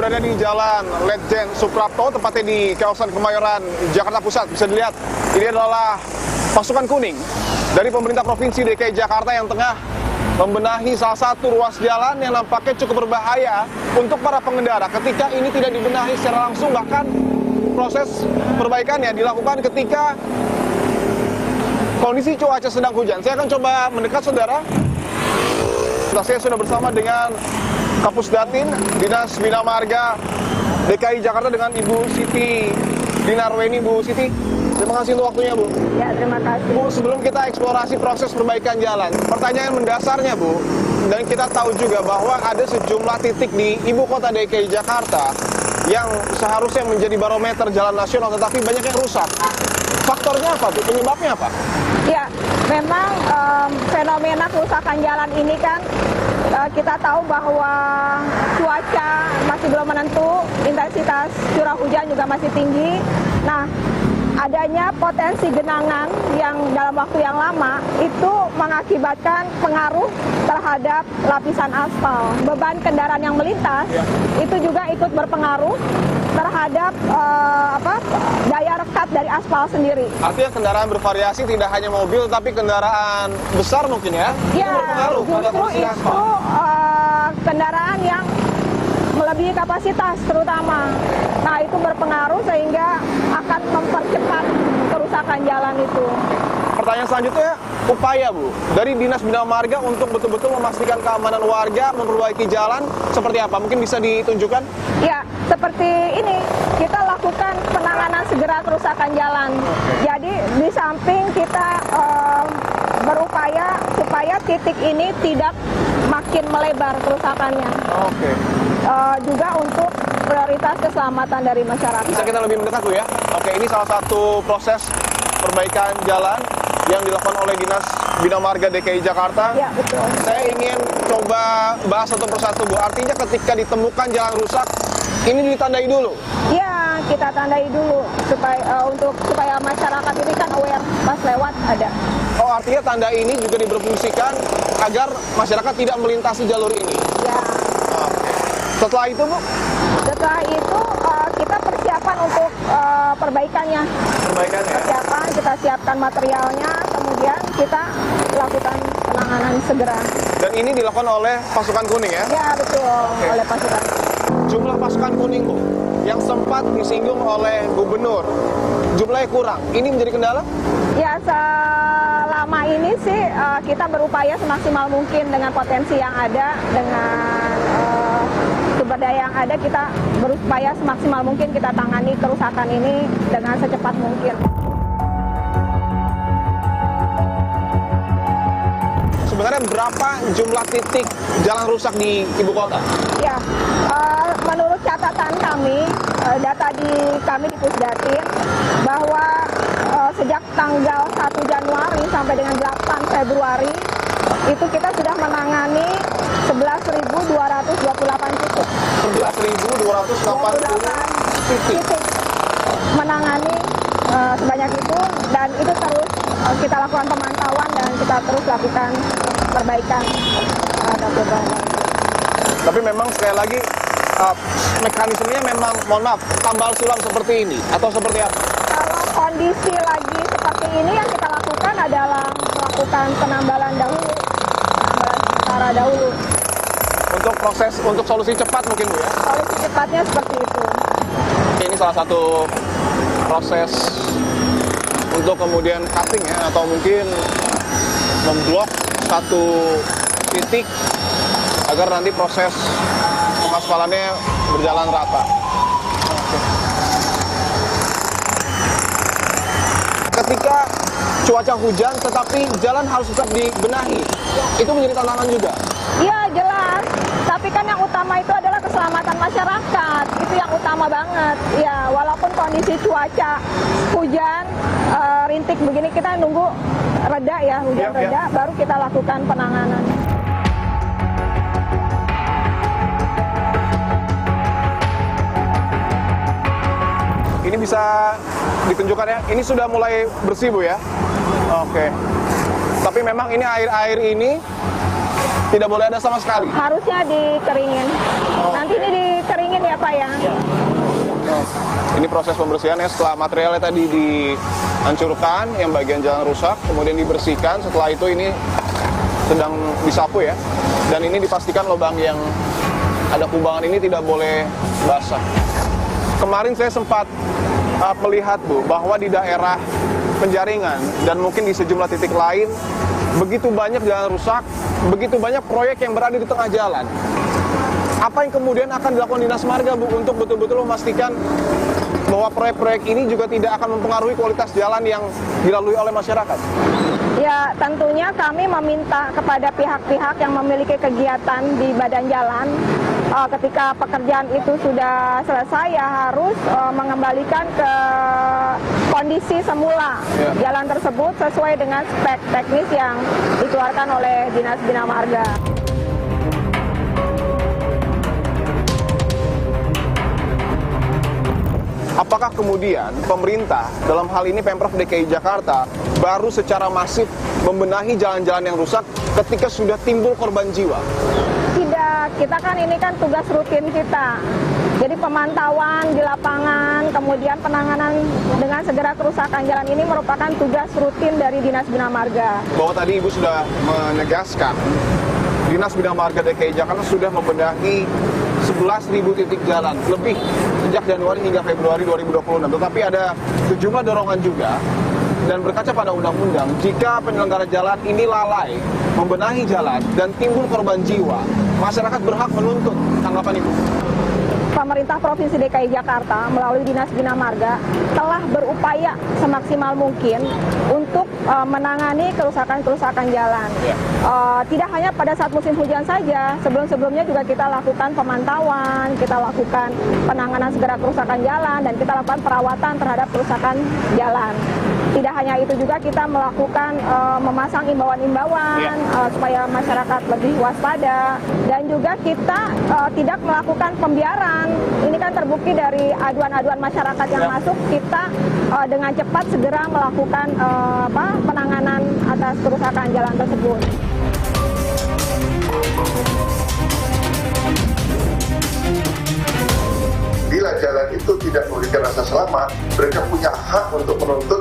berada di Jalan Letjen Suprapto, tepatnya di kawasan Kemayoran, Jakarta Pusat. Bisa dilihat, ini adalah pasukan kuning dari pemerintah Provinsi DKI Jakarta yang tengah membenahi salah satu ruas jalan yang nampaknya cukup berbahaya untuk para pengendara ketika ini tidak dibenahi secara langsung. Bahkan proses perbaikannya dilakukan ketika kondisi cuaca sedang hujan. Saya akan coba mendekat, saudara. Saya sudah bersama dengan Kapus Datin Dinas Bina Marga DKI Jakarta dengan Ibu Siti Dinarweni. Bu Siti, terima kasih untuk waktunya, Bu. Ya, terima kasih. Bu, sebelum kita eksplorasi proses perbaikan jalan, pertanyaan mendasarnya, Bu, dan kita tahu juga bahwa ada sejumlah titik di ibu kota DKI Jakarta yang seharusnya menjadi barometer jalan nasional, tetapi banyak yang rusak. Faktornya apa, Bu? Penyebabnya apa? Ya, memang fenomena kerusakan jalan ini kan kita tahu bahwa cuaca masih belum menentu, intensitas curah hujan juga masih tinggi. Nah, adanya potensi genangan yang dalam waktu yang lama itu mengakibatkan pengaruh terhadap lapisan aspal. Beban kendaraan yang melintas itu juga ikut berpengaruh terhadap daya rekat dari aspal sendiri. Artinya kendaraan bervariasi, tidak hanya mobil, tapi kendaraan besar mungkin ya? Ya, itu berpengaruh pada justru kondisi itu aspal. kendaraan yang melebihi kapasitas terutama. Nah, itu berpengaruh sehingga akan mempercepat kerusakan jalan itu. Pertanyaan selanjutnya, upaya, Bu, dari Dinas Bina Marga untuk betul-betul memastikan keamanan warga, memperbaiki jalan, seperti apa? Mungkin bisa ditunjukkan? Ya, seperti ini, kita lakukan penanganan segera kerusakan jalan. Jadi, di samping kita berupaya supaya titik ini tidak makin melebar kerusakannya. Oke. Juga untuk prioritas keselamatan dari masyarakat. Bisa kita lebih mendekat, Bu, ya? Oke, ini salah satu proses perbaikan jalan yang dilakukan oleh Dinas Bina Marga DKI Jakarta. Ya, betul. Saya ingin coba bahas satu persatu, Bu. Artinya ketika ditemukan jalan rusak, ini ditandai dulu? Ya, kita tandai dulu supaya masyarakat ini kan aware pas lewat ada. Oh, artinya tanda ini juga diberfungsikan agar masyarakat tidak melintasi jalur ini? Ya. Oke. Setelah itu, Bu? Setelah itu kita persiapan untuk perbaikannya. Perbaikannya? Persiapan, kita siapkan materialnya, kemudian kita lakukan penanganan segera. Dan ini dilakukan oleh pasukan kuning ya? Ya, betul. Oke. Oleh pasukan. Jumlah pasukan kuning, Bu, yang sempat disinggung oleh Gubernur, jumlahnya kurang. Ini menjadi kendala? Ya, selama ini sih kita berupaya semaksimal mungkin dengan potensi yang ada, dengan sumber daya yang ada, kita berupaya semaksimal mungkin kita tangani kerusakan ini dengan secepat mungkin. Sebenarnya berapa jumlah titik jalan rusak di ibu kota? Ya, menurut catatan kami, data kami di Pusdatin, bahwa sejak tanggal 1 Januari sampai dengan 8 Februari, itu kita sudah menangani 11.228 titik. 11.280 titik. Menangani sebanyak itu, dan itu terus kita lakukan pemantauan dan kita terus lakukan perbaikan. Tapi memang sekali lagi mekanismenya memang, mohon maaf, tambal sulam seperti ini atau seperti apa? Kalau kondisi lagi seperti ini, yang kita lakukan adalah melakukan penambalan dahulu, penambalan sementara dahulu. Untuk solusi cepat mungkin, Bu, ya? Solusi cepatnya seperti itu. Ini salah satu proses untuk kemudian cutting ya, atau mungkin memblok satu titik agar nanti proses pengaspalannya berjalan rata. Ketika cuaca hujan tetapi jalan harus tetap dibenahi, itu menjadi tantangan juga. Iya, jelas. Tapi kan yang utama itu adalah keselamatan masyarakat. Itu yang utama banget. Ya, walaupun kondisi cuaca hujan, rintik begini, kita nunggu reda ya, hujan reda, baru kita lakukan penanganan. Ini bisa ditunjukkan ya, ini sudah mulai bersih, Bu, ya? Oke. Tapi memang ini air-air ini tidak boleh ada sama sekali. Harusnya dikeringin. Nanti ini dikeringin ya, Pak ya. Ini proses pembersihannya setelah materialnya tadi dihancurkan, yang bagian jalan rusak, kemudian dibersihkan. Setelah itu ini sedang disapu ya. Dan ini dipastikan lubang yang ada kubangan ini tidak boleh basah. Kemarin saya sempat melihat Bu, bahwa di daerah Penjaringan dan mungkin di sejumlah titik lain, begitu banyak jalan rusak, begitu banyak proyek yang berada di tengah jalan. Apa yang kemudian akan dilakukan Dinas Marga Bu untuk betul-betul memastikan bahwa proyek-proyek ini juga tidak akan mempengaruhi kualitas jalan yang dilalui oleh masyarakat? Ya, tentunya kami meminta kepada pihak-pihak yang memiliki kegiatan di badan jalan, ketika pekerjaan itu sudah selesai ya harus mengembalikan ke kondisi semula jalan tersebut sesuai dengan spek teknis yang dikeluarkan oleh Dinas Bina Marga. Apakah kemudian pemerintah, dalam hal ini Pemprov DKI Jakarta, baru secara masif membenahi jalan-jalan yang rusak ketika sudah timbul korban jiwa? Tidak, kita kan ini kan tugas rutin kita. Jadi pemantauan di lapangan, kemudian penanganan dengan segera kerusakan jalan ini merupakan tugas rutin dari Dinas Bina Marga. Bahwa tadi Ibu sudah menegaskan, Dinas Bina Marga DKI Jakarta sudah membenahi 11.000 titik jalan lebih sejak Januari hingga Februari 2026. Tetapi ada sejumlah dorongan juga, dan berkaca pada undang-undang, jika penyelenggara jalan ini lalai membenahi jalan dan timbul korban jiwa, masyarakat berhak menuntut. Tanggapan Ibu? Pemerintah Provinsi DKI Jakarta melalui Dinas Bina Marga telah berupaya semaksimal mungkin untuk menangani kerusakan-kerusakan jalan. Tidak hanya pada saat musim hujan saja, sebelum-sebelumnya juga kita lakukan pemantauan, kita lakukan penanganan segera kerusakan jalan, dan kita lakukan perawatan terhadap kerusakan jalan. Tidak hanya itu juga kita melakukan memasang imbauan-imbauan supaya masyarakat lebih waspada, dan juga kita tidak melakukan pembiaran. Ini kan terbukti dari aduan-aduan masyarakat yang masuk, kita dengan cepat segera melakukan penanganan atas kerusakan jalan tersebut. Bila jalan itu tidak memberikan rasa selamat, mereka punya hak untuk menuntut